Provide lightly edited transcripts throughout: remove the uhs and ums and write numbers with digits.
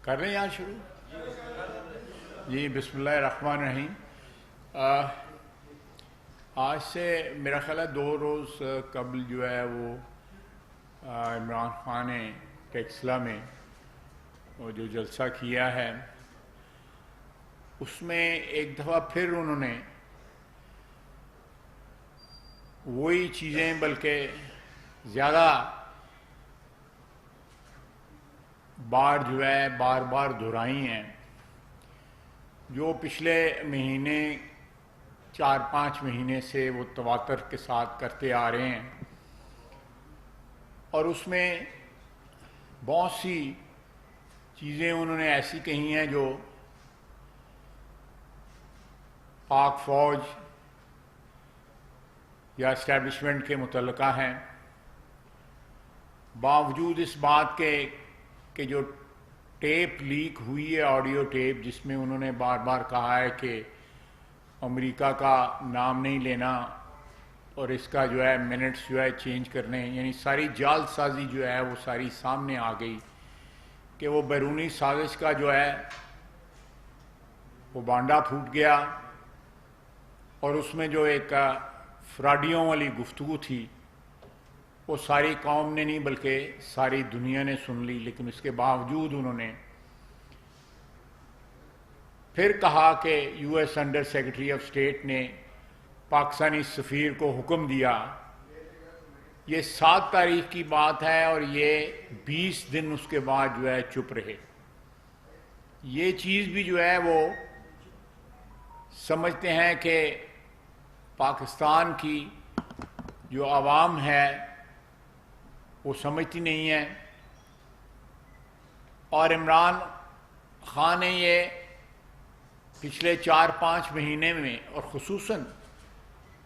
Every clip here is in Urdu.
کر رہے ہیں یہاں شروع جی بسم اللہ الرحمن الرحیم آج سے میرا خیال ہے 2 روز قبل جو ہے وہ عمران خان نے ٹیکسلا میں وہ جو جلسہ کیا ہے اس میں ایک دفعہ پھر انہوں نے وہی چیزیں بلکہ زیادہ بار جو ہے بار بار دہرائی ہیں جو پچھلے مہینے 4-5 مہینے سے وہ تواتر کے ساتھ کرتے آ رہے ہیں اور اس میں بہت سی چیزیں انہوں نے ایسی کہی ہیں جو پاک فوج یا اسٹیبلشمنٹ کے متعلقہ ہیں باوجود اس بات کے کہ جو ٹیپ لیک ہوئی ہے آڈیو ٹیپ جس میں انہوں نے بار بار کہا ہے کہ امریکہ کا نام نہیں لینا اور اس کا جو ہے منٹس جو ہے چینج کرنے یعنی ساری جعل سازی جو ہے وہ ساری سامنے آ گئی کہ وہ بیرونی سازش کا جو ہے وہ بانڈا پھوٹ گیا اور اس میں جو ایک فراڈیوں والی گفتگو تھی وہ ساری قوم نے نہیں بلکہ ساری دنیا نے سن لی لیکن اس کے باوجود انہوں نے پھر کہا کہ U S under secretary of state نے پاکستانی سفیر کو حکم دیا یہ 7 تاریخ کی بات ہے اور یہ 20 دن اس کے بعد جو ہے چپ رہے یہ چیز بھی جو ہے وہ سمجھتے ہیں کہ پاکستان کی جو عوام ہے وہ سمجھتی نہیں ہے اور عمران خان نے یہ پچھلے 4-5 مہینے میں اور خصوصاً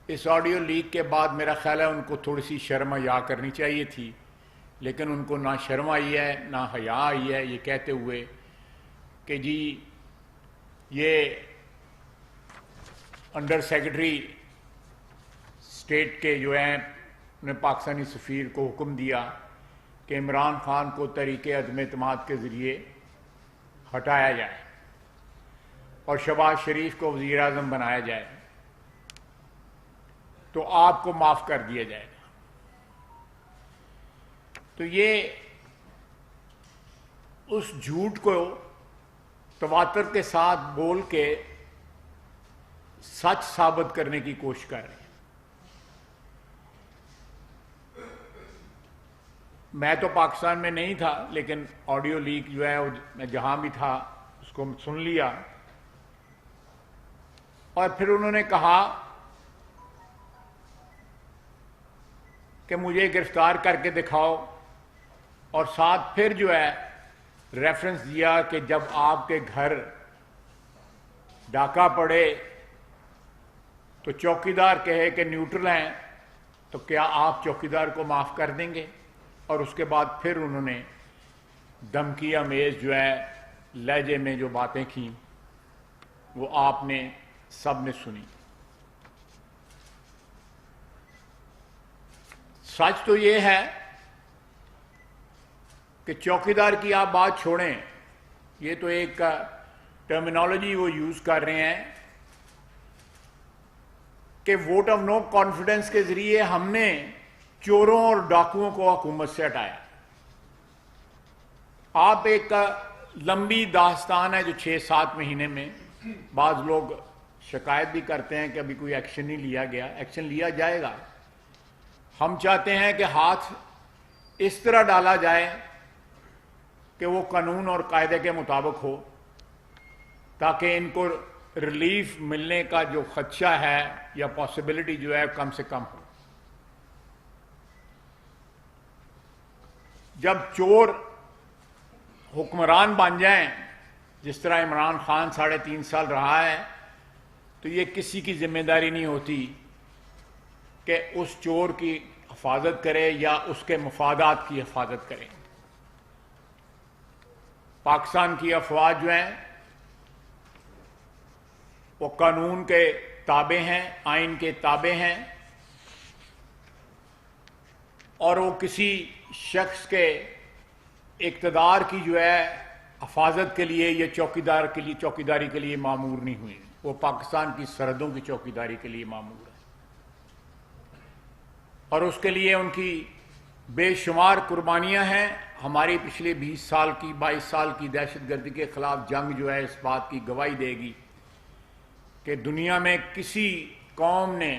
اس آڈیو لیک کے بعد میرا خیال ہے ان کو تھوڑی سی شرم حیا کرنی چاہیے تھی لیکن ان کو نہ شرم آئی ہے نہ حیا آئی ہے یہ کہتے ہوئے کہ جی یہ انڈر سیکرٹری اسٹیٹ کے جو ہیں نے پاکستانی سفیر کو حکم دیا کہ عمران خان کو تحریک عدم اعتماد کے ذریعے ہٹایا جائے اور شہباز شریف کو وزیر اعظم بنایا جائے تو آپ کو معاف کر دیا جائے گا تو یہ اس جھوٹ کو تواتر کے ساتھ بول کے سچ ثابت کرنے کی کوشش کر رہے ہیں میں تو پاکستان میں نہیں تھا لیکن آڈیو لیک جو ہے میں جہاں بھی تھا اس کو سن لیا اور پھر انہوں نے کہا کہ مجھے گرفتار کر کے دکھاؤ اور ساتھ پھر جو ہے ریفرنس دیا کہ جب آپ کے گھر ڈاکہ پڑے تو چوکیدار کہے کہ نیوٹرل ہیں تو کیا آپ چوکیدار کو معاف کر دیں گے اور اس کے بعد پھر انہوں نے دھمکی آمیز جو ہے لہجے میں جو باتیں کیں وہ آپ نے سب نے سنی سچ تو یہ ہے کہ چوکیدار کی آپ بات چھوڑیں یہ تو ایک ٹرمینالوجی وہ یوز کر رہے ہیں کہ ووٹ آف نو کانفیڈنس کے ذریعے ہم نے چوروں اور ڈاکوؤں کو حکومت سے ہٹایا آپ ایک لمبی داستان ہے جو 6-7 مہینے میں بعض لوگ شکایت بھی کرتے ہیں کہ ابھی کوئی ایکشن نہیں لیا گیا ایکشن لیا جائے گا ہم چاہتے ہیں کہ ہاتھ اس طرح ڈالا جائے کہ وہ قانون اور قاعدے کے مطابق ہو تاکہ ان کو ریلیف ملنے کا جو خدشہ ہے یا پاسبلٹی جو ہے کم سے کم ہو جب چور حکمران بن جائیں جس طرح عمران خان 3.5 سال رہا ہے تو یہ کسی کی ذمہ داری نہیں ہوتی کہ اس چور کی حفاظت کرے یا اس کے مفادات کی حفاظت کرے پاکستان کی افواج جو ہیں وہ قانون کے تابع ہیں آئین کے تابع ہیں اور وہ کسی شخص کے اقتدار کی جو ہے حفاظت کے لیے یا چوکیداری کے لیے مامور نہیں ہوئی، وہ پاکستان کی سرحدوں کی چوکیداری کے لیے مامور ہے، اور اس کے لیے ان کی بے شمار قربانیاں ہیں۔ ہماری پچھلے 22 سال کی دہشت گردی کے خلاف جنگ جو ہے اس بات کی گواہی دے گی کہ دنیا میں کسی قوم نے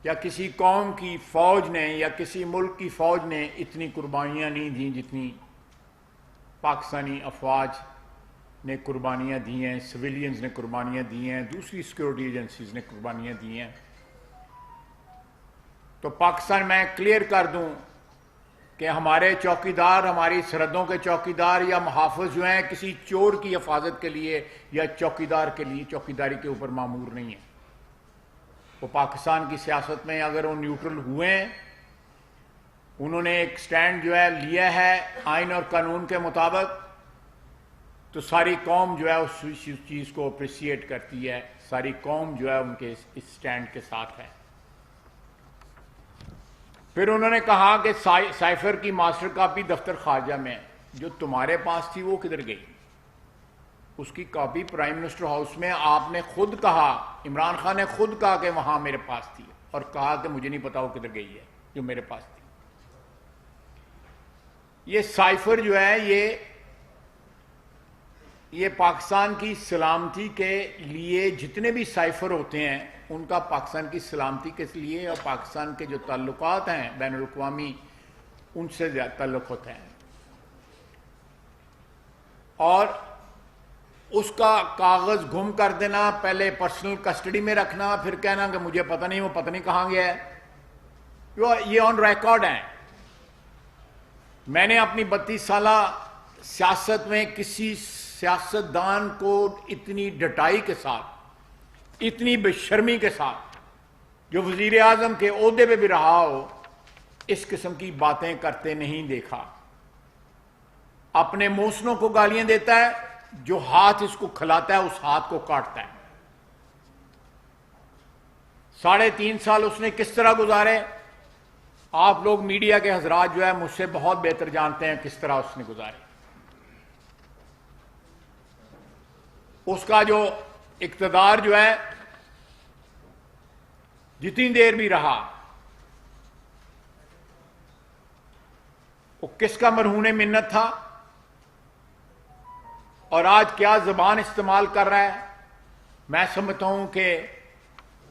یا کسی قوم کی فوج نے یا کسی ملک کی فوج نے اتنی قربانیاں نہیں دیں جتنی پاکستانی افواج نے قربانیاں دی ہیں، سویلینز نے قربانیاں دی ہیں، دوسری سیکورٹی ایجنسیز نے قربانیاں دی ہیں۔ تو پاکستان میں کلیئر کر دوں کہ ہمارے چوکیدار، ہماری سرحدوں کے چوکیدار یا محافظ جو ہیں کسی چور کی حفاظت کے لیے یا چوکیداری کے اوپر مامور نہیں ہیں۔ وہ پاکستان کی سیاست میں اگر وہ نیوٹرل ہوئے ہیں، انہوں نے ایک سٹینڈ جو ہے لیا ہے آئین اور قانون کے مطابق، تو ساری قوم جو ہے اس چیز کو اپریشیٹ کرتی ہے، ساری قوم جو ہے ان کے اس سٹینڈ کے ساتھ ہے۔ پھر انہوں نے کہا کہ سائفر کی ماسٹر کاپی دفتر خارجہ میں ہے، جو تمہارے پاس تھی وہ کدھر گئی؟ اس کی کاپی پرائم منسٹر ہاؤس میں آپ نے خود کہا، عمران خان نے خود کہا کہ وہاں میرے پاس تھی، اور کہا کہ مجھے نہیں پتا وہ کدھر گئی ہے جو میرے پاس تھی۔ یہ سائفر جو ہے یہ پاکستان کی سلامتی کے لیے جتنے بھی سائفر ہوتے ہیں ان کا پاکستان کی سلامتی کے لیے اور پاکستان کے جو تعلقات ہیں بین الاقوامی ان سے زیادہ تعلق ہوتے ہیں، اور اس کا کاغذ گم کر دینا، پہلے پرسنل کسٹڈی میں رکھنا، پھر کہنا کہ مجھے پتہ نہیں، وہ پتہ نہیں کہاں گیا ہے، یہ آن ریکارڈ ہیں۔ میں نے اپنی 32 سالہ سیاست میں کسی سیاستدان کو اتنی ڈٹائی کے ساتھ، اتنی بے شرمی کے ساتھ، جو وزیر اعظم کے عہدے پہ بھی رہا ہو، اس قسم کی باتیں کرتے نہیں دیکھا۔ اپنے موسنوں کو گالیاں دیتا ہے، جو ہاتھ اس کو کھلاتا ہے اس ہاتھ کو کاٹتا ہے۔ 3.5 سال اس نے کس طرح گزارے؟ آپ لوگ میڈیا کے حضرات جو ہے مجھ سے بہت بہتر جانتے ہیں کس طرح اس نے گزارے۔ اس کا جو اقتدار جو ہے جتنی دیر بھی رہا، وہ کس کا مرہون منت تھا، اور آج کیا زبان استعمال کر رہا ہے۔ میں سمجھتا ہوں کہ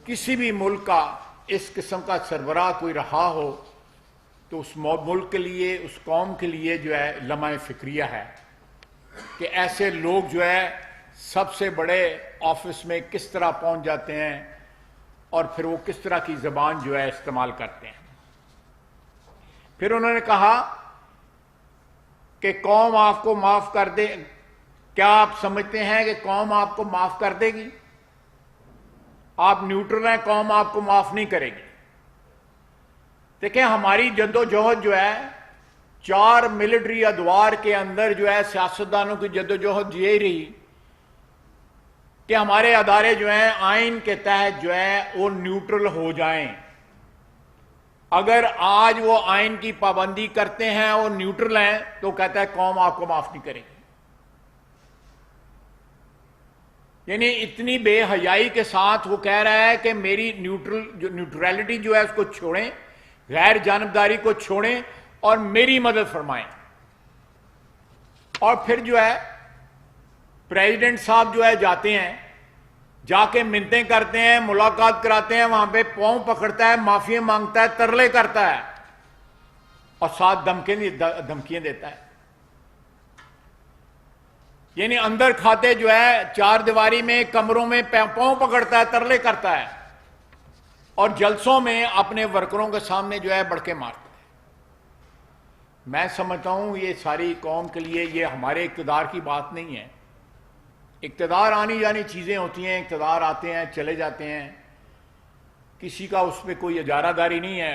کسی بھی ملک کا اس قسم کا سربراہ کوئی رہا ہو تو اس ملک کے لیے، اس قوم کے لیے جو ہے لمحہ فکریہ ہے کہ ایسے لوگ جو ہے سب سے بڑے آفس میں کس طرح پہنچ جاتے ہیں اور پھر وہ کس طرح کی زبان جو ہے استعمال کرتے ہیں۔ پھر انہوں نے کہا کہ قوم آپ کو معاف کر دے۔ کیا آپ سمجھتے ہیں کہ قوم آپ کو معاف کر دے گی؟ آپ نیوٹرل ہیں، قوم آپ کو معاف نہیں کرے گی۔ دیکھیں ہماری جدوجہد جو ہے 4 ملٹری ادوار کے اندر جو ہے سیاستدانوں کی جدوجہد یہ رہی کہ ہمارے ادارے جو ہیں آئین کے تحت جو ہے وہ نیوٹرل ہو جائیں۔ اگر آج وہ آئین کی پابندی کرتے ہیں اور نیوٹرل ہیں تو کہتا ہے قوم آپ کو معاف نہیں کرے گی۔ یعنی اتنی بے حیائی کے ساتھ وہ کہہ رہا ہے کہ میری نیوٹرلٹی جو ہے اس کو چھوڑیں، غیر جانبداری کو چھوڑیں اور میری مدد فرمائیں۔ اور پھر جو ہے پریزیڈنٹ صاحب جو ہے جاتے ہیں، جا کے منتیں کرتے ہیں، ملاقات کراتے ہیں، وہاں پہ پاؤں پکڑتا ہے، معافی مانگتا ہے، ترلے کرتا ہے اور ساتھ دھمکیاں دیتا ہے۔ یعنی اندر کھاتے جو ہے 4 دیواری میں کمروں میں پاؤں پکڑتا ہے، ترلے کرتا ہے، اور جلسوں میں اپنے ورکروں کے سامنے جو ہے بڑکے مارتا ہے۔ میں سمجھتا ہوں یہ ساری قوم کے لیے یہ ہمارے اقتدار کی بات نہیں ہے۔ اقتدار آنی جانی چیزیں ہوتی ہیں، اقتدار آتے ہیں چلے جاتے ہیں، کسی کا اس پہ کوئی اجارہ داری نہیں ہے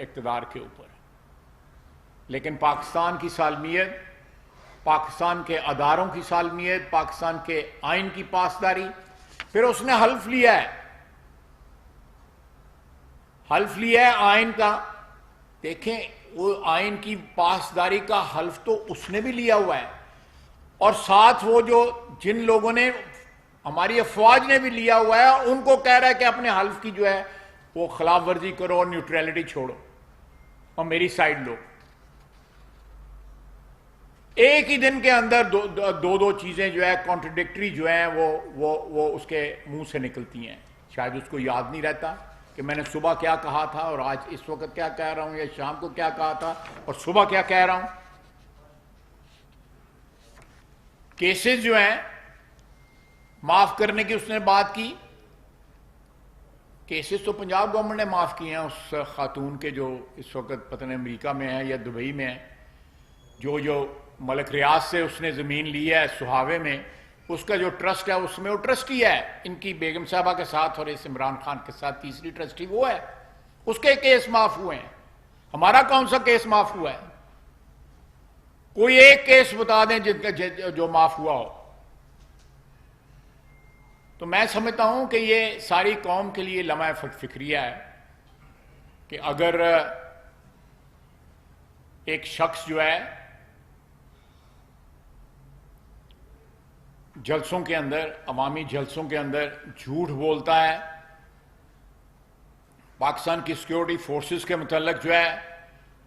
اقتدار کے اوپر۔ لیکن پاکستان کی سالمیت، پاکستان کے اداروں کی سالمیت، پاکستان کے آئین کی پاسداری، پھر اس نے حلف لیا ہے آئین کا۔ دیکھیں وہ آئین کی پاسداری کا حلف تو اس نے بھی لیا ہوا ہے، اور ساتھ وہ جو جن لوگوں نے ہماری افواج نے بھی لیا ہوا ہے ان کو کہہ رہا ہے کہ اپنے حلف کی جو ہے وہ خلاف ورزی کرو اور نیوٹریلٹی چھوڑو اور میری سائڈ لو. ایک ہی دن کے اندر دو چیزیں جو ہے کانٹرڈکٹری جو ہیں وہ اس کے منہ سے نکلتی ہیں. شاید اس کو یاد نہیں رہتا کہ میں نے صبح کیا کہا تھا اور آج اس وقت کیا کہہ رہا ہوں، یا شام کو کیا کہا تھا اور صبح کیا کہہ رہا ہوں. کیسز جو ہیں معاف کرنے کی اس نے بات کی. کیسز تو پنجاب گورنمنٹ نے معاف کیے ہیں اس خاتون کے جو اس وقت پتہ نہیں امریکہ میں ہے یا دبئی میں ہے، جو ملک ریاض سے اس نے زمین لی ہے سہاوے میں، اس کا جو ٹرسٹ ہے اس میں وہ ٹرسٹی ہے ان کی بیگم صاحبہ کے ساتھ اور اس عمران خان کے ساتھ تیسری ٹرسٹی وہ ہے. اس کے کیس معاف ہوئے ہیں. ہمارا کون سا کیس معاف ہوا ہے؟ کوئی ایک کیس بتا دیں جو معاف ہوا ہو. تو میں سمجھتا ہوں کہ یہ ساری قوم کے لیے لمحہ فکریہ ہے کہ اگر ایک شخص جو ہے جلسوں کے اندر، عوامی جلسوں کے اندر جھوٹ بولتا ہے، پاکستان کی سیکیورٹی فورسز کے متعلق جو ہے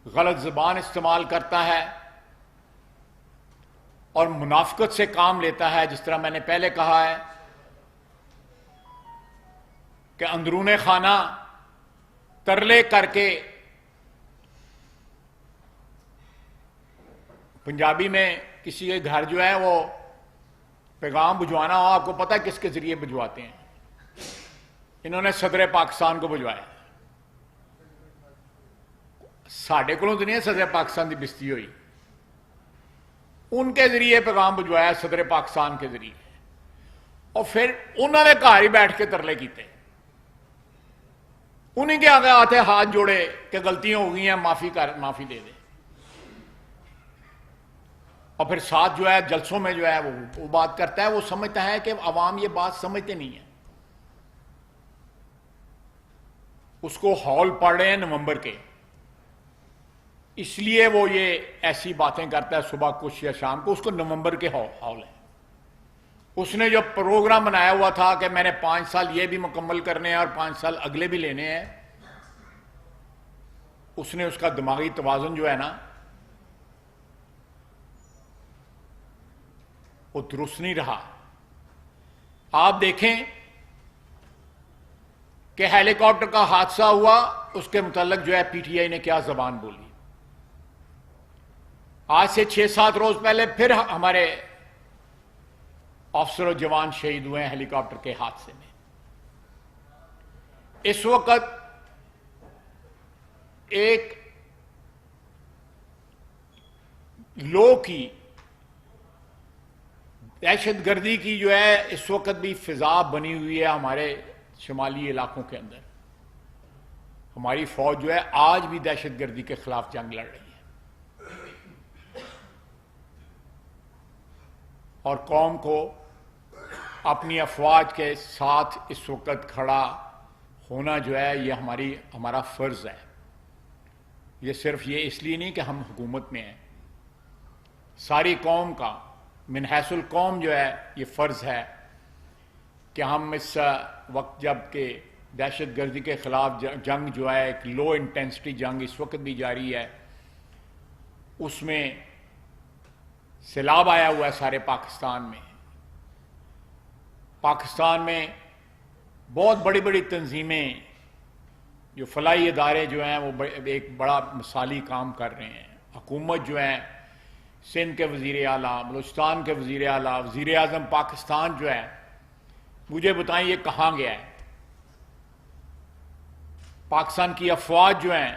غلط زبان استعمال کرتا ہے اور منافقت سے کام لیتا ہے، جس طرح میں نے پہلے کہا ہے کہ اندرون خانہ ترلے کر کے پنجابی میں کسی کے گھر جو ہے وہ پیغام بھجوانا ہو، آپ کو پتہ ہے کس کے ذریعے بھجواتے ہیں؟ انہوں نے صدر پاکستان کو بھجوایا. ساڈے کولوں تو نہیں صدر پاکستان کی بستی ہوئی، ان کے ذریعے پیغام بھجوایا صدر پاکستان کے ذریعے، اور پھر انہوں نے گھر ہی بیٹھ کے ترلے کیتے. انہیں کے آگے آتے ہاتھ جوڑے کہ غلطیاں ہو گئی ہیں، معافی دے دیں. اور پھر ساتھ جو ہے جلسوں میں جو ہے وہ بات کرتا ہے. وہ سمجھتا ہے کہ عوام یہ بات سمجھتے نہیں ہیں. اس کو ہال پڑھ رہے ہیں نومبر کے، اس لیے وہ یہ ایسی باتیں کرتا ہے صبح کچھ یا شام کو. اس کو نومبر کے ہال ہے. اس نے جو پروگرام بنایا ہوا تھا کہ میں نے 5 سال یہ بھی مکمل کرنے ہیں اور 5 سال اگلے بھی لینے ہیں، اس نے اس کا دماغی توازن جو ہے نا وہ درست نہیں رہا. آپ دیکھیں کہ ہیلی کاپٹر کا حادثہ ہوا، اس کے متعلق جو ہے پی ٹی آئی نے کیا زبان بولی. آج سے 6-7 روز پہلے پھر ہمارے افسر و جوان شہید ہوئے ہیں ہیلی کاپٹر کے حادثے میں. اس وقت ایک لو کی دہشت گردی کی جو ہے اس وقت بھی فضا بنی ہوئی ہے ہمارے شمالی علاقوں کے اندر. ہماری فوج جو ہے آج بھی دہشت گردی کے خلاف جنگ لڑ رہی ہے، اور قوم کو اپنی افواج کے ساتھ اس وقت کھڑا ہونا جو ہے یہ ہمارا فرض ہے. یہ صرف یہ اس لیے نہیں کہ ہم حکومت میں ہیں، ساری قوم کا من حیث القوم جو ہے یہ فرض ہے کہ ہم اس وقت جب کہ دہشت گردی کے خلاف جنگ جو ہے ایک لو انٹینسٹی جنگ اس وقت بھی جاری ہے، اس میں سیلاب آیا ہوا ہے سارے پاکستان میں. پاکستان میں بہت بڑی بڑی تنظیمیں جو فلاحی ادارے جو ہیں وہ ایک بڑا مثالی کام کر رہے ہیں. حکومت جو ہے سندھ کے وزیر اعلیٰ، بلوچستان کے وزیر اعلیٰ، وزیر اعظم پاکستان جو ہے، مجھے بتائیں یہ کہاں گیا ہے؟ پاکستان کی افواج جو ہیں،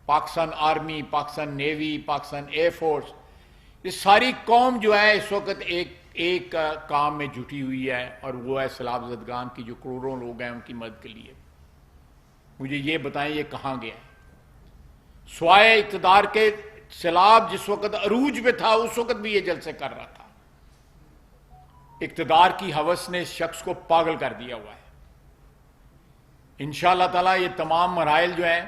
Pakistan army, Pakistan navy, Pakistan air force, یہ ساری قوم جو ہے اس وقت ایک کام میں جٹی ہوئی ہے، اور وہ ہے سیلاب زدگان کی جو کروڑوں لوگ ہیں ان کی مدد کے لیے. مجھے یہ بتائیں یہ کہاں گیا؟ سوائے اقتدار کے سیلاب جس وقت عروج پہ تھا اس وقت بھی یہ جلسے کر رہا تھا. اقتدار کی ہوس نے اس شخص کو پاگل کر دیا ہوا ہے. انشاءاللہ تعالیٰ یہ تمام مراحل جو ہیں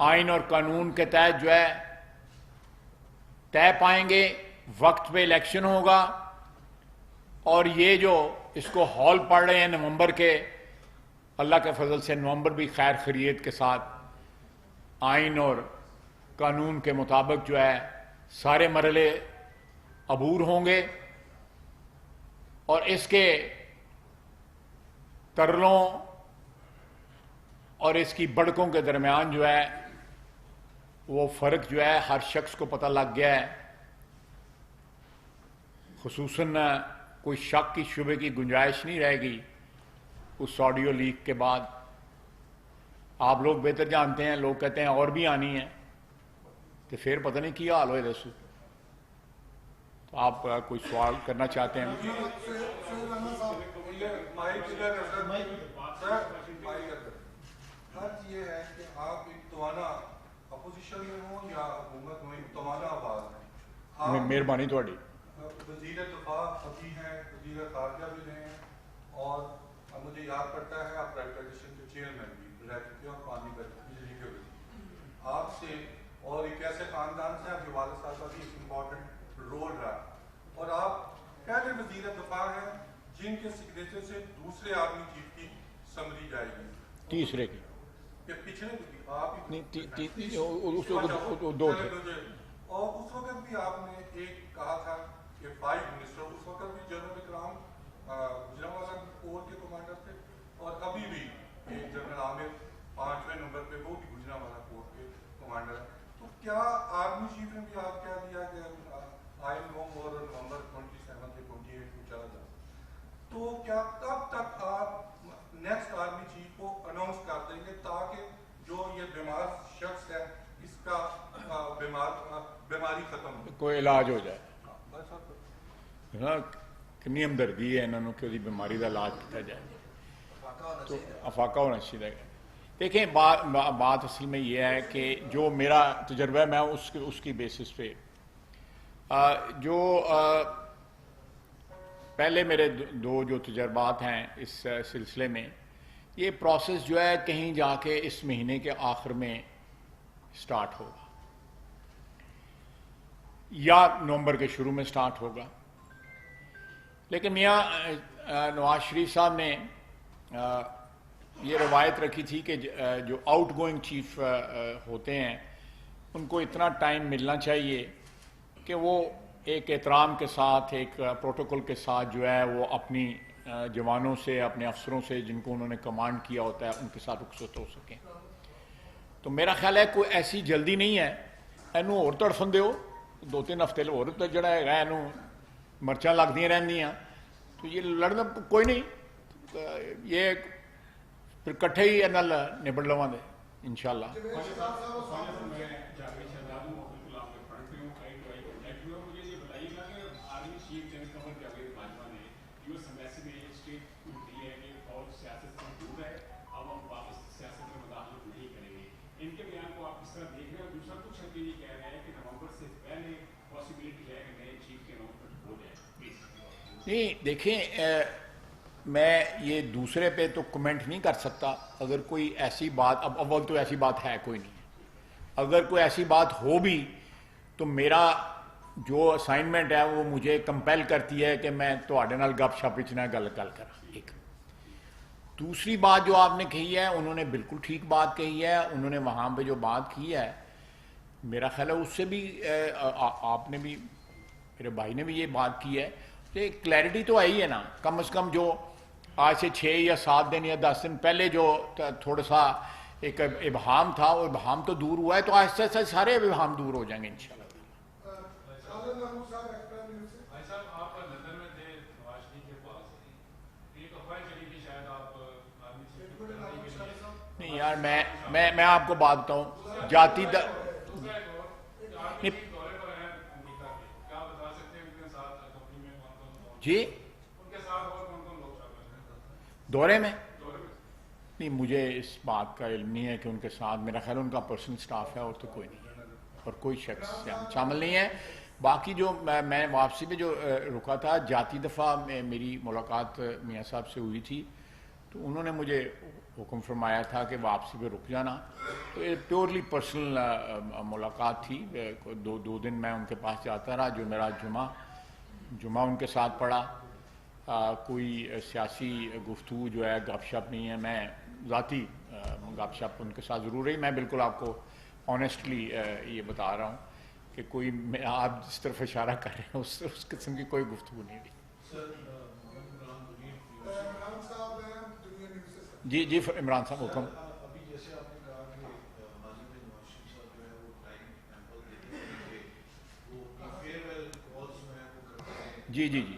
آئین اور قانون کے تحت جو ہے طے پائیں گے. وقت پہ الیکشن ہوگا، اور یہ جو اس کو ہال پڑھ رہے ہیں نومبر کے، اللہ کے فضل سے نومبر بھی خیر خیریت کے ساتھ آئین اور قانون کے مطابق جو ہے سارے مرحلے عبور ہوں گے، اور اس کے ترلوں اور اس کی بڑکوں کے درمیان جو ہے وہ فرق جو ہے ہر شخص کو پتہ لگ گیا ہے، خصوصاً کوئی شک کی شبے کی گنجائش نہیں رہے گی اس آڈیو لیک کے بعد۔ آپ لوگ بہتر جانتے ہیں، لوگ کہتے ہیں اور بھی آنی ہے، تو پھر پتہ نہیں کیا حال ہوئے دسو۔ تو آپ کوئی سوال کرنا چاہتے ہیں؟ یہ ہے کہ آپ ایک توانا اپوزیشن میں ہوں یا حکومت میں، توانا آواز ہے، مہربانی تھوڑی۔ وزیر دفاع ابھی ہیں، وزیر خارجہ بھی رہے ہیں، اور مجھے یاد پڑتا ہے آپ پرائیویٹائزیشن کے چیئرمین بھی رہ چکے ہیں اور پانی بجلی کے بھی۔ آپ سے اور ایک ایسے خاندان سے آپ کے والد صاحب کا بھی ایک امپورٹنٹ رول رہا، اور آپ پہلے وزیر دفاع ہیں جن کے سگنیچر سے دوسرے آرمی چیف کی سمری جائے گی، تیسرے کی پچھلے آپ دو تھے، اور اس وقت بھی آپ نے ایک کہا تھا کہ 5 منسٹر، اس وقت بھی جنرل اکرام گجرانوالہ کور کے کمانڈر تھے، اور ابھی بھی جنرل عامر 5ویں نمبر پہ وہ بھی گجرانوالہ کور کے کمانڈر ہیں۔ تو کیا آرمی چیف نے بھی آپ کہہ دیا کہ آئی نو مور نومبر 27 سے 28 کو چلا جائے، تو کیا کب تک آپ نیکسٹ آرمی چیف کو اناؤنس کر دیں گے تاکہ جو یہ بیمار شخص ہے اس کا بیماری ختم ہو، کوئی علاج ہو جائے؟ کنی ہمدردی ہے انہوں کہ بیماری کا علاج کیا جائے، تو افاقہ ہونا چاہیے۔ دیکھیں بات اصل میں یہ ہے کہ جو میرا تجربہ ہے میں اس کی بیسس پہ جو پہلے میرے دو جو تجربات ہیں اس سلسلے میں، یہ پروسیس جو ہے کہیں جا کے اس مہینے کے آخر میں سٹارٹ ہوگا یا نومبر کے شروع میں سٹارٹ ہوگا۔ لیکن میاں نواز شریف صاحب نے یہ روایت رکھی تھی کہ جو آؤٹ گوئنگ چیف ہوتے ہیں ان کو اتنا ٹائم ملنا چاہیے کہ وہ ایک احترام کے ساتھ، ایک پروٹوکول کے ساتھ جو ہے وہ اپنی جوانوں سے، اپنے افسروں سے جن کو انہوں نے کمانڈ کیا ہوتا ہے ان کے ساتھ رخصت ہو سکیں۔ تو میرا خیال ہے کوئی ایسی جلدی نہیں ہے، اینو اور تڑفن دیو 2-3 ہفتے اور جڑا ہے اینو مرچاں لگدیاں رہندیاں، تو یہ لڑنا کوئی نہیں، یہ پھر کٹھے ہی نال نبڑ لواں دے انشاءاللہ۔ نہیں دیکھیں، میں یہ دوسرے پہ تو کمنٹ نہیں کر سکتا۔ اگر کوئی ایسی بات، اب اول تو ایسی بات ہے کوئی نہیں، اگر کوئی ایسی بات ہو بھی تو میرا جو اسائنمنٹ ہے وہ مجھے کمپیل کرتی ہے کہ میں تواڈے نال گپ شپ وچ نہ گل کراں۔ ایک دوسری بات جو آپ نے کہی ہے، انہوں نے بالکل ٹھیک بات کہی ہے، انہوں نے وہاں پہ جو بات کی ہے میرا خیال ہے اس سے بھی آپ نے بھی، میرے بھائی نے بھی یہ بات کی ہے، کلیئرٹی تو آئی ہے نا۔ کم از کم جو آج سے 6 یا 7 دن یا 10 دن پہلے جو تھوڑا سا ایک ابہام تھا وہ ابہام تو دور ہوا ہے، تو آہستہ آہستہ سارے ابہام دور ہو جائیں گے انشاءاللہ۔ نہیں یار میں آپ کو بات بتاؤں، جاتی جی دورے میں نہیں، مجھے اس بات کا علم نہیں ہے کہ ان کے ساتھ، میرا خیال ان کا پرسنل سٹاف ہے اور تو کوئی نہیں ہے، اور کوئی شخص شامل نہیں ہے۔ باقی جو میں واپسی پہ جو رکا تھا، جاتی دفعہ میری ملاقات میاں صاحب سے ہوئی تھی، تو تو انہوں نے مجھے حکم فرمایا تھا کہ واپسی پہ رک جانا. تو یہ پیورلی پرسنل ملاقات تھی. دو دن میں ان کے پاس جاتا رہا. جو میرا جمعہ ان کے ساتھ پڑا. کوئی سیاسی گفتگو جو ہے گپ شپ نہیں ہے. میں ذاتی گپ شپ ان کے ساتھ ضرور رہی. میں بالکل آپ کو آنیسٹلی یہ بتا رہا ہوں کہ کوئی آپ جس طرف اشارہ کر رہے ہیں اس قسم کی کوئی گفتگو نہیں رہی. جی جی عمران صاحب حکم. جی جی جی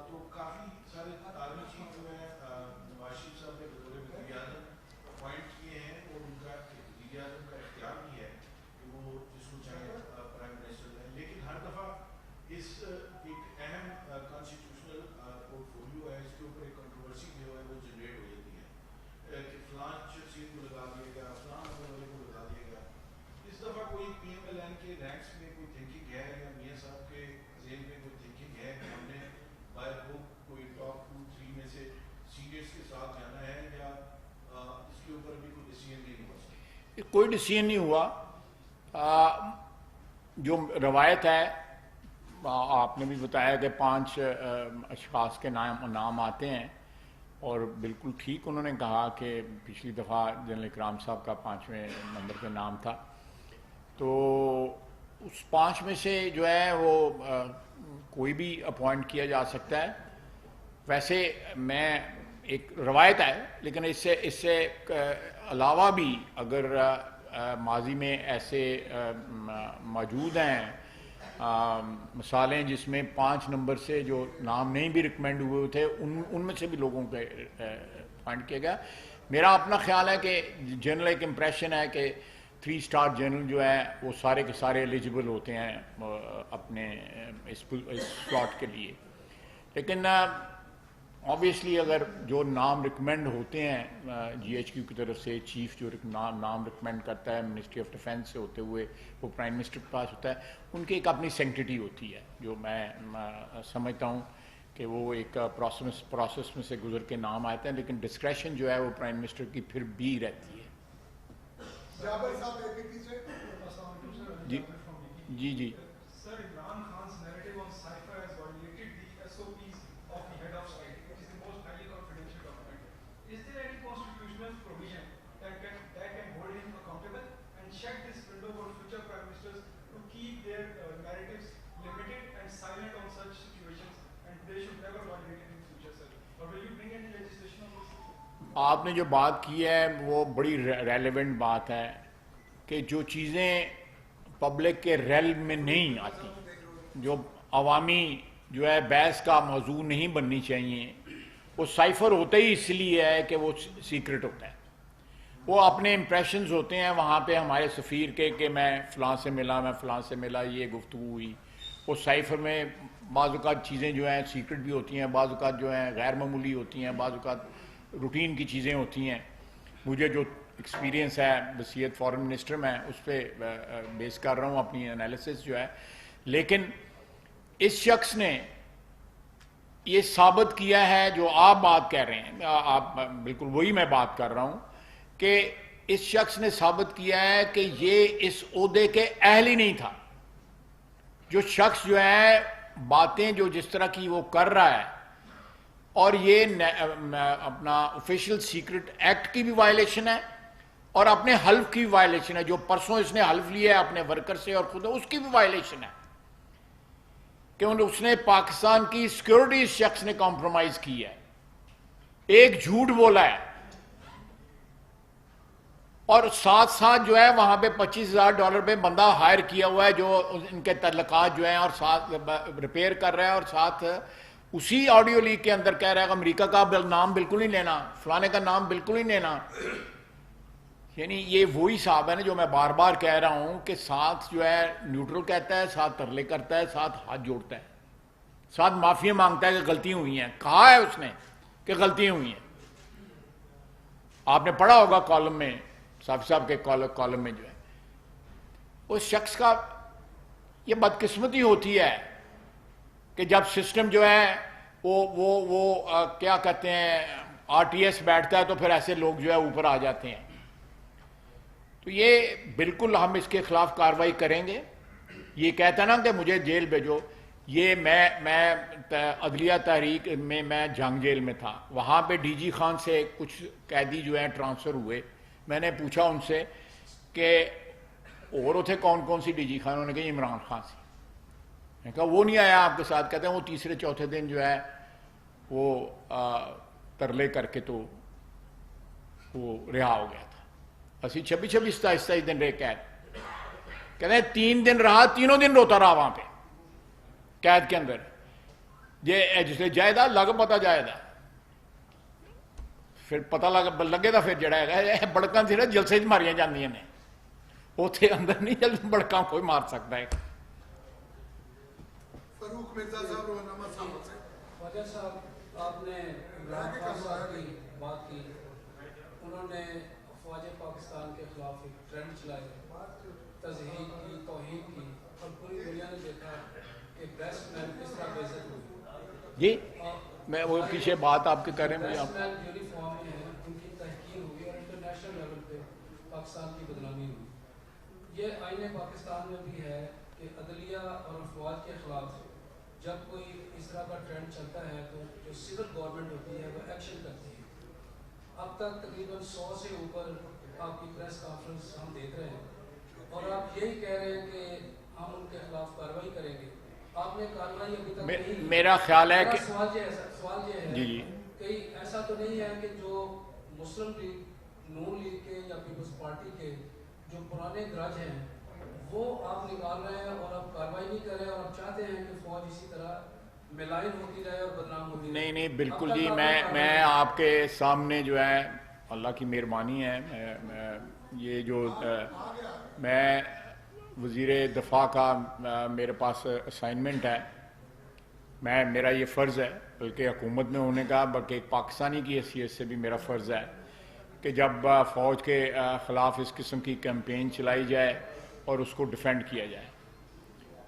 تو کافی سارے آرمی چیف جو ہے نواز شریف صاحب نے بطور وزیر اعظم اپوائنٹ کیے ہیں اور ان کا وزیر اعظم کا اختیار بھی ہے کہ وہ جس کو چاہے پرائم منسٹر ہے. لیکن ہر دفعہ اس ایک اہم کانسٹیٹیوشنل پورٹ فولیو ہے, اس کے اوپر ایک کنٹروورسی جو ہے وہ جنریٹ ہو جاتی ہے کہ فلاں شخصیت کو لگا دیا گیا, فلاں والے کو لگا دیا گیا. اس دفعہ کوئی پی ایم ایل این کے رینکس میں کوئی تھنکنگ ہے یا میاں صاحب کے ذہن میں کوئی تھنکنگ ہے کہ ہم نے بائی بک کوئی ٹاپ 2-3 میں سے سینئرس کے ساتھ جانا ہے یا اس کے اوپر بھی کوئی ڈیسیژن نہیں ہوا؟ کوئی ڈیسیژن نہیں ہوا. جو روایت ہے آپ نے بھی بتایا کہ 5 اشخاص کے نام آتے ہیں اور بالکل ٹھیک انہوں نے کہا کہ پچھلی دفعہ جنرل اکرام صاحب کا 5ویں نمبر پہ نام تھا. تو اس 5 میں سے جو ہے وہ کوئی بھی اپوائنٹ کیا جا سکتا ہے. ویسے میں ایک روایت ہے لیکن اس سے علاوہ بھی اگر ماضی میں ایسے موجود ہیں مثالیں جس میں 5 نمبر سے جو نام نہیں بھی ریکمینڈ ہوئے تھے ان میں سے بھی لوگوں کو اپوائنٹ کیا گیا. میرا اپنا خیال ہے کہ جنرل ایک امپریشن ہے کہ 3 اسٹار جنرل جو ہے وہ سارے کے سارے ایلیجیبل ہوتے ہیں اپنے اس سلاٹ کے لیے. لیکن آبویسلی اگر جو نام ریکمینڈ ہوتے ہیں جی ایچ کیو کی طرف سے, چیف جو نام ریکمینڈ کرتا ہے منسٹری آف ڈیفینس سے ہوتے ہوئے وہ پرائم منسٹر کے پاس ہوتا ہے, ان کی ایک اپنی سینکٹیٹی ہوتی ہے جو میں سمجھتا ہوں کہ وہ ایک پروسیس میں سے گزر کے نام آتے ہیں. لیکن ڈسکریشن جو ہے وہ پرائم منسٹر کی پھر بھی رہتی ہے. جی جی جی Sir, Imran Khan's narrative on Cypher has violated the SOPs of the head of state, which is the most highly confidential document. Is there any constitutional provision that can hold him accountable and check this window for future prime ministers to keep their narratives limited and silent on such situations, and they should never violate it in future, sir? Or will you bring any legislation on this? آپ نے جو بات کی ہے وہ بڑی ریلیونٹ بات ہے کہ جو چیزیں پبلک کے ریلم میں نہیں آتی, جو عوامی جو ہے بحث کا موضوع نہیں بننی چاہیے, وہ سائفر ہوتا ہی اس لیے ہے کہ وہ سیکرٹ ہوتا ہے. وہ اپنے امپریشنز ہوتے ہیں وہاں پہ ہمارے سفیر کے کہ میں فلاں سے ملا, میں فلاں سے ملا, یہ گفتگو ہوئی. وہ سائفر میں بعض اوقات چیزیں جو ہیں سیکرٹ بھی ہوتی ہیں, بعض اوقات جو ہیں غیر معمولی ہوتی ہیں, بعض اوقات روٹین کی چیزیں ہوتی ہیں. مجھے جو ایکسپیرینس ہے وصیت فارن منسٹر میں اس پہ بیس کر رہا ہوں اپنی انالیسس جو ہے. لیکن اس شخص نے یہ ثابت کیا ہے جو آپ بات کہہ رہے ہیں, آپ بالکل وہی میں بات کر رہا ہوں کہ اس شخص نے ثابت کیا ہے کہ یہ اس عہدے کے اہل ہی نہیں تھا. جو شخص جو ہے باتیں جو جس طرح کی وہ کر رہا ہے, اور یہ اپنا آفیشیل سیکرٹ ایکٹ کی بھی وائلیشن ہے اور اپنے حلف کی بھی وائلیشن ہے. جو پرسوں اس نے حلف لیا ہے اپنے ورکر سے اور خود اس کی بھی وائلیشن ہے کہ اس نے پاکستان کی سیکورٹی اس شخص نے کمپرومائز کی ہے, ایک جھوٹ بولا ہے, اور ساتھ ساتھ جو ہے وہاں پہ $25,000 پہ بندہ ہائر کیا ہوا ہے جو ان کے تعلقات جو ہیں اور ساتھ ریپیئر کر رہا ہے, اور ساتھ اسی آڈیو لیک کے اندر کہہ رہا ہے کہ امریکہ کا نام بالکل نہیں لینا, فلانے کا نام بالکل نہیں لینا. یعنی یہ وہی صاحب ہے نا جو میں بار بار کہہ رہا ہوں کہ ساتھ جو ہے نیوٹرل کہتا ہے, ساتھ ترلے کرتا ہے, ساتھ ہاتھ جوڑتا ہے, ساتھ معافی مانگتا ہے کہ غلطیاں ہوئی ہیں. کہا ہے اس نے کہ غلطیاں ہوئی ہیں. آپ نے پڑھا ہوگا کالم میں, صاحب کے کالم میں جو ہے اس شخص کا یہ بدقسمتی ہوتی ہے کہ جب سسٹم جو ہے وہ کیا کہتے ہیں RTS بیٹھتا ہے تو پھر ایسے لوگ جو ہے اوپر آ جاتے ہیں. تو یہ بالکل ہم اس کے خلاف کارروائی کریں گے. یہ کہتا نا کہ مجھے جیل بھیجو، یہ میں عدلیہ تحریک میں جنگ جیل میں تھا، وہاں پہ DG خان سے کچھ قیدی جو ہیں ٹرانسفر ہوئے. میں نے پوچھا ان سے کہ اور تھے کون کون سی DG خان؟ انہوں نے کہا عمران خان سے. میں نے کہا وہ نہیں آیا آپ کے ساتھ؟ کہتے ہیں وہ تیسرے چوتھے دن جو ہے وہ ترلے کر کے تو وہ رہا ہو گیا تھا. اسی 26 دن رہ قید. کہتے ہیں 3 دن رہا، تینوں دن روتا رہا وہاں پہ قید کے اندر. یہ جسے جائیدہ لگ پتا جائیدہ پھر پتا لگے تھا پھر جڑا ہے بڑکاں سے جلسے ماریاں جاندیاں نے، اوتھے اندر نہیں جل بڑکاں کوئی مار سکتا ہے. فاروق مرزا صاحب روزنامہ صاحب سے خواجہ صاحب، آپ نے عمران خان صاحب کی بات کی، انہوں نے افواج پاکستان کے خلاف ایک ٹرینڈ چلائے، تضحیک کی، توہین کی، اور پوری دنیا نے دیکھا کہ بیسٹ مین کس طرح بے عزت ہوئی. جی میں وہ پیچھے بات آپ کے کر رہے ہیں. بیسٹ مین یونیفارم میں ہیں، ان کی تحقیر ہوئی اور انٹرنیشنل لیول پہ پاکستان کی بدنامی ہوئی. یہ آئین پاکستان میں بھی ہے کہ عدلیہ اور افواج کے خلاف جب کوئی اس طرح کا ٹرینڈ چلتا ہے تو جو سول گورنمنٹ ہوتی ہے وہ ایکشن کرتی ہے. اب تک تقریباً 100 سے اوپر آپ کی پریس کانفرنس ہم دیکھ رہے ہیں اور آپ یہی کہہ رہے ہیں کہ ہم ان کے خلاف کارروائی کریں گے. آپ نے کارروائی ابھی تک نہیں. میرا خیال ہے کہ سوال یہ ہے جی کہ ایسا تو نہیں ہے کہ جو مسلم لیگ، نون لیگ کے یا پیپلز پارٹی کے جو پرانے گرج ہیں وہ آپ نکال رہے ہیں اور آپ کارروائی نہیں کر رہے اور آپ چاہتے ہیں کہ فوج اسی طرح ملائن ہوتی رہے اور بدنام ہوتی رہے؟ نہیں بالکل جی. میں آپ کے سامنے جو ہے اللہ کی مہربانی ہے، میں یہ جو میں وزیر دفاع کا میرے پاس اسائنمنٹ ہے، میرا یہ فرض ہے، بلکہ حکومت میں ہونے کا بلکہ ایک پاکستانی کی حیثیت سے بھی میرا فرض ہے کہ جب فوج کے خلاف اس قسم کی کیمپین چلائی جائے اور اس کو ڈیفینڈ کیا جائے.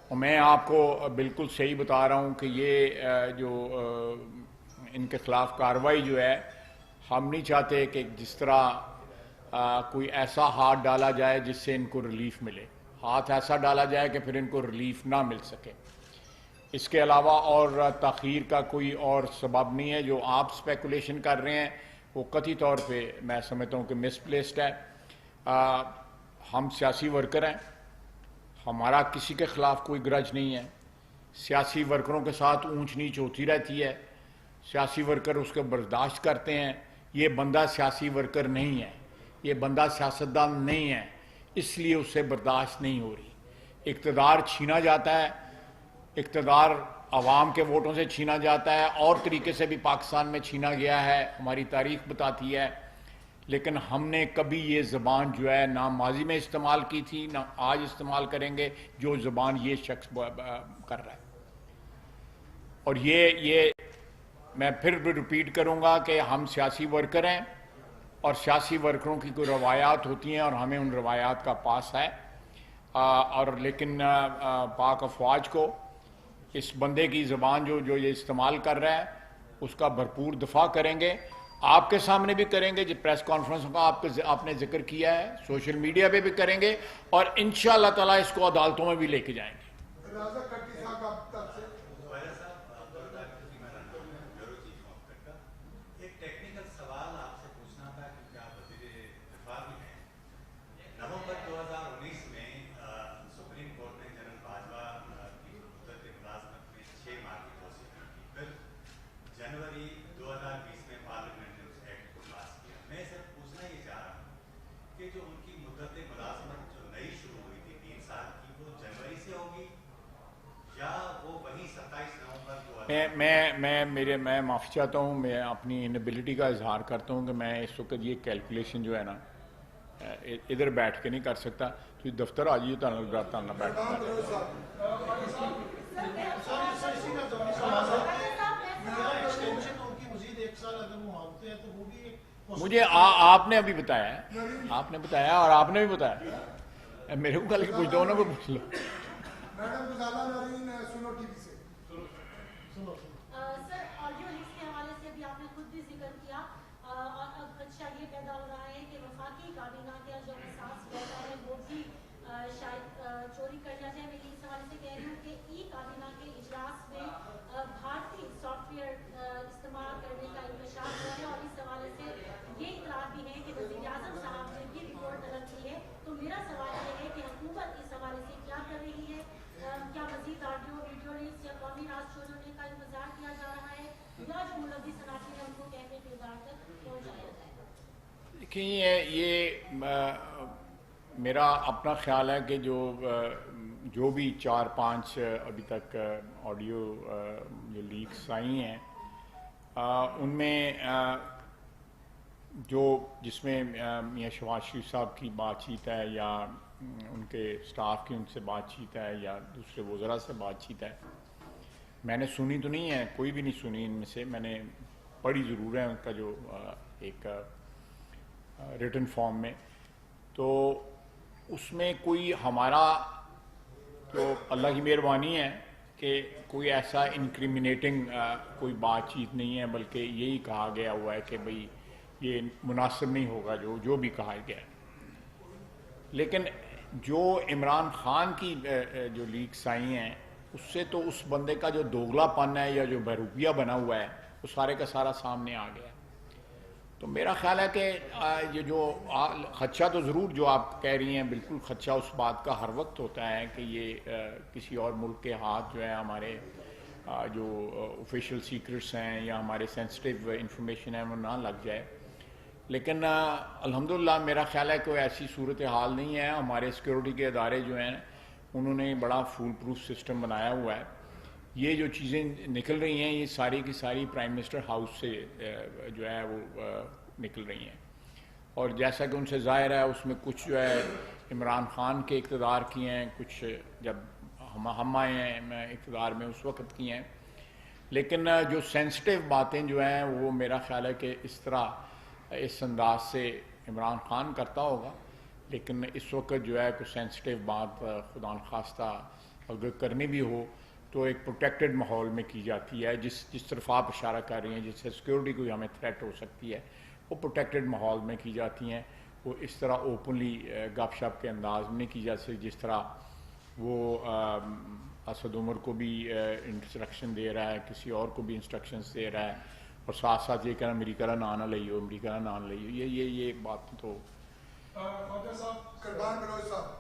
اور میں آپ کو بالکل صحیح بتا رہا ہوں کہ یہ جو ان کے خلاف کارروائی جو ہے، ہم نہیں چاہتے کہ جس طرح کوئی ایسا ہاتھ ڈالا جائے جس سے ان کو ریلیف ملے، ہاتھ ایسا ڈالا جائے کہ پھر ان کو ریلیف نہ مل سکے. اس کے علاوہ اور تاخیر کا کوئی اور سبب نہیں ہے. جو آپ اسپیکولیشن کر رہے ہیں وہ قطعی طور پہ میں سمجھتا ہوں کہ مس پلیسڈ ہے. ہم سیاسی ورکر ہیں، ہمارا کسی کے خلاف کوئی گرج نہیں ہے. سیاسی ورکروں کے ساتھ اونچ نیچ ہوتی رہتی ہے، سیاسی ورکر اس کو برداشت کرتے ہیں. یہ بندہ سیاسی ورکر نہیں ہے، یہ بندہ سیاستدان نہیں ہے، اس لیے اس سے برداشت نہیں ہو رہی. اقتدار چھینا جاتا ہے، اقتدار عوام کے ووٹوں سے چھینا جاتا ہے، اور طریقے سے بھی پاکستان میں چھینا گیا ہے، ہماری تاریخ بتاتی ہے. لیکن ہم نے کبھی یہ زبان جو ہے نہ ماضی میں استعمال کی تھی نہ آج استعمال کریں گے جو زبان یہ شخص کر رہا ہے. اور یہ میں پھر بھی ریپیٹ کروں گا کہ ہم سیاسی ورکر ہیں اور سیاسی ورکروں کی کوئی روایات ہوتی ہیں اور ہمیں ان روایات کا پاس ہے. اور لیکن پاک افواج کو اس بندے کی زبان جو یہ استعمال کر رہا ہے اس کا بھرپور دفاع کریں گے. آپ کے سامنے بھی کریں گے، جب پریس کانفرنس کا آپ نے ذکر کیا ہے، سوشل میڈیا پہ بھی کریں گے اور انشاءاللہ تعالیٰ اس کو عدالتوں میں بھی لے کے جائیں گے. میں معافی چاہتا ہوں، میں اپنی انیبلٹی کا اظہار کرتا ہوں کہ میں اس وقت یہ کیلکولیشن جو ہے نا ادھر بیٹھ کے نہیں کر سکتا. تو دفتر آ جائیے تانا بیٹھ مجھے آپ نے ابھی بتایا ہے، آپ نے بتایا اور آپ نے بھی بتایا. میرے کو کل کے پوچھ دو نا، کو پوچھ لو. سر آڈیو لیکس کے حوالے سے بھی آپ نے خود بھی ذکر کیا دیکھیں یہ میرا اپنا خیال ہے کہ جو بھی 4-5 ابھی تک آڈیو جو لیکس آئی ہیں ان میں جس میں میاں شہباز شریف صاحب کی بات چیت ہے یا ان کے سٹاف کی ان سے بات چیت ہے یا دوسرے وزراء سے بات چیت ہے، میں نے سنی تو نہیں ہے، کوئی بھی نہیں سنی ان میں سے، میں نے پڑھی ضرور ہے ان کا جو ایک ریٹن فارم میں، تو اس میں کوئی ہمارا تو اللہ کی مہربانی ہے کہ کوئی ایسا انکریمنیٹنگ کوئی بات چیت نہیں ہے، بلکہ یہی کہا گیا ہوا ہے کہ بھئی یہ مناسب نہیں ہوگا جو بھی کہا گیا ہے۔ لیکن جو عمران خان کی جو لیکس آئی ہیں اس سے تو اس بندے کا جو دوگلا پن ہے یا جو بہروپیہ بنا ہوا ہے وہ سارے کا سارا سامنے آ گیا ہے۔ تو میرا خیال ہے کہ یہ جو خدشہ تو ضرور جو آپ کہہ رہی ہیں بالکل خدشہ اس بات کا ہر وقت ہوتا ہے کہ یہ کسی اور ملک کے ہاتھ جو ہے ہمارے جو آفیشیل سیکرٹس ہیں یا ہمارے سینسٹیو انفارمیشن ہے وہ نہ لگ جائے، لیکن الحمدللہ میرا خیال ہے کوئی ایسی صورتحال نہیں ہے۔ ہمارے سیکورٹی کے ادارے جو ہیں انہوں نے بڑا فول پروف سسٹم بنایا ہوا ہے۔ یہ جو چیزیں نکل رہی ہیں یہ ساری کی ساری پرائم منسٹر ہاؤس سے جو ہے وہ نکل رہی ہیں، اور جیسا کہ ان سے ظاہر ہے اس میں کچھ جو ہے عمران خان کے اقتدار کی ہیں، کچھ جب ہم آئے ہیں اقتدار میں اس وقت کی ہیں، لیکن جو سینسٹیو باتیں جو ہیں وہ میرا خیال ہے کہ اس انداز سے عمران خان کرتا ہوگا، لیکن اس وقت جو ہے کوئی سینسٹیو بات خدا نخواستہ اگر کرنی بھی ہو تو ایک پروٹیکٹڈ ماحول میں کی جاتی ہے، جس طرف آپ اشارہ کر رہی ہیں، جس سے سیکورٹی کوئی ہمیں تھریٹ ہو سکتی ہے وہ پروٹیکٹڈ ماحول میں کی جاتی ہیں۔ وہ اس طرح اوپنلی گپ شپ کے انداز میں نہیں کی جا سکتی جس طرح وہ اسد عمر کو بھی انسٹرکشن دے رہا ہے، کسی اور کو بھی انسٹرکشنز دے رہا ہے، اور ساتھ ساتھ یہ کہنا امریکہ کا نام نہ لئیو، امریکہ کا نام لئیو، یہ بات تو خواجہ صاحب کربان بلوچ صاحب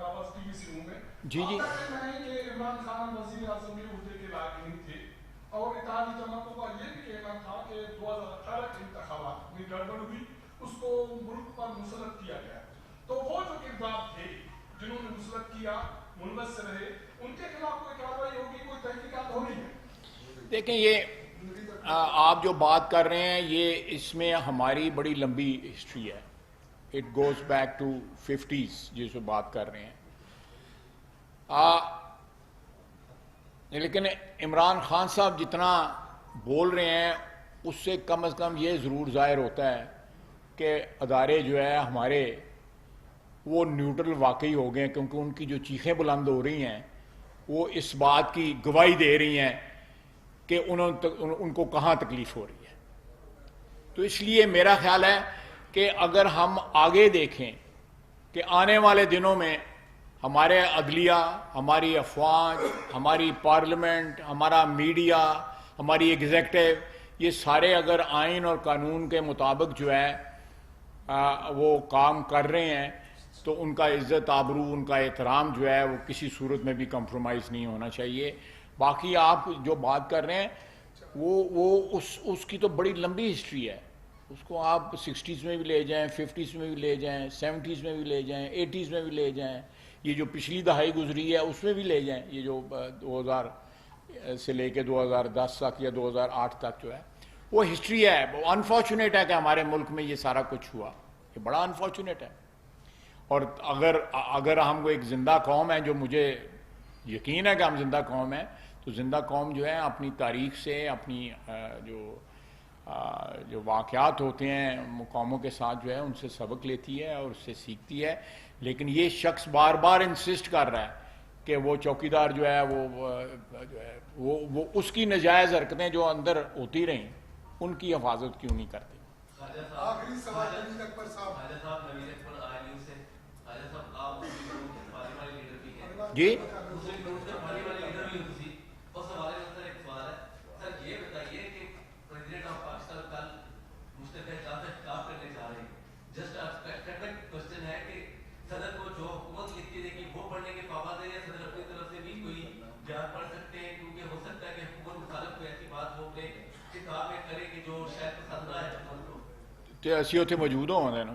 آواز ٹی وی سی میں جی آپ کا کہنا ہے کہ عمران خان وزیر اعظم کے عہدے کے لائق نہیں تھے، اور اتحادی جماعتوں کا یہ بھی کہنا تھا کہ 2018 کے انتخابات میں گڑبڑ ہوئی، اس کو ملک پر مسلط کیا گیا، تو وہ جو کردار تھے جنہوں نے مسلط کیا ملوث سے رہے ان کے خلاف کوئی کارروائی ہوگی، کوئی تحقیقات ہو رہی ہے؟ دیکھیں یہ آپ جو بات کر رہے ہیں یہ اس میں ہماری بڑی لمبی ہسٹری ہے، it goes back to 50s جس جو بات کر رہے ہیں، لیکن عمران خان صاحب جتنا بول رہے ہیں اس سے کم از کم یہ ضرور ظاہر ہوتا ہے کہ ادارے جو ہے ہمارے وہ نیوٹرل واقعی ہو گئے ہیں، کیونکہ ان کی جو چیخیں بلند ہو رہی ہیں وہ اس بات کی گواہی دے رہی ہیں کہ ان کو کہاں تکلیف ہو رہی ہے۔ تو اس لیے میرا خیال ہے کہ اگر ہم آگے دیکھیں کہ آنے والے دنوں میں ہمارے عدلیہ، ہماری افواج، ہماری پارلیمنٹ، ہمارا میڈیا، ہماری ایگزیکٹو، یہ سارے اگر آئین اور قانون کے مطابق جو ہے وہ کام کر رہے ہیں تو ان کا عزت آبرو، ان کا احترام جو ہے وہ کسی صورت میں بھی کمپرومائز نہیں ہونا چاہیے۔ باقی آپ جو بات کر رہے ہیں وہ اس کی تو بڑی لمبی ہسٹری ہے، اس کو آپ 60s میں بھی لے جائیں، 50s میں بھی لے جائیں، 70s میں بھی لے جائیں، 80s میں بھی لے جائیں، یہ جو پچھلی دہائی گزری ہے اس میں بھی لے جائیں، یہ جو 2000 سے لے کے 2010 تک یا 2008 تک جو ہے وہ ہسٹری ہے۔ وہ انفارچونیٹ ہے کہ ہمارے ملک میں یہ سارا کچھ ہوا، یہ بڑا انفارچونیٹ ہے، اور اگر ہم کو ایک زندہ قوم ہے، جو مجھے یقین ہے کہ ہم زندہ قوم ہیں، تو زندہ قوم جو ہے اپنی تاریخ سے، اپنی جو واقعات ہوتے ہیں قوموں کے ساتھ جو ہے ان سے سبق لیتی ہے اور اس سے سیکھتی ہے، لیکن یہ شخص بار بار انسسٹ کر رہا ہے کہ وہ چوکیدار جو ہے وہ اس کی نجائز حرکتیں جو اندر ہوتی رہیں ان کی حفاظت کیوں نہیں کرتے۔ آخری سوال نوید اکبر صاحب۔ جی ਤੇ ਅਸੀਂ ਉੱਥੇ ਮੌਜੂਦ ਹੋਵਾਂਗੇ ਨਾ।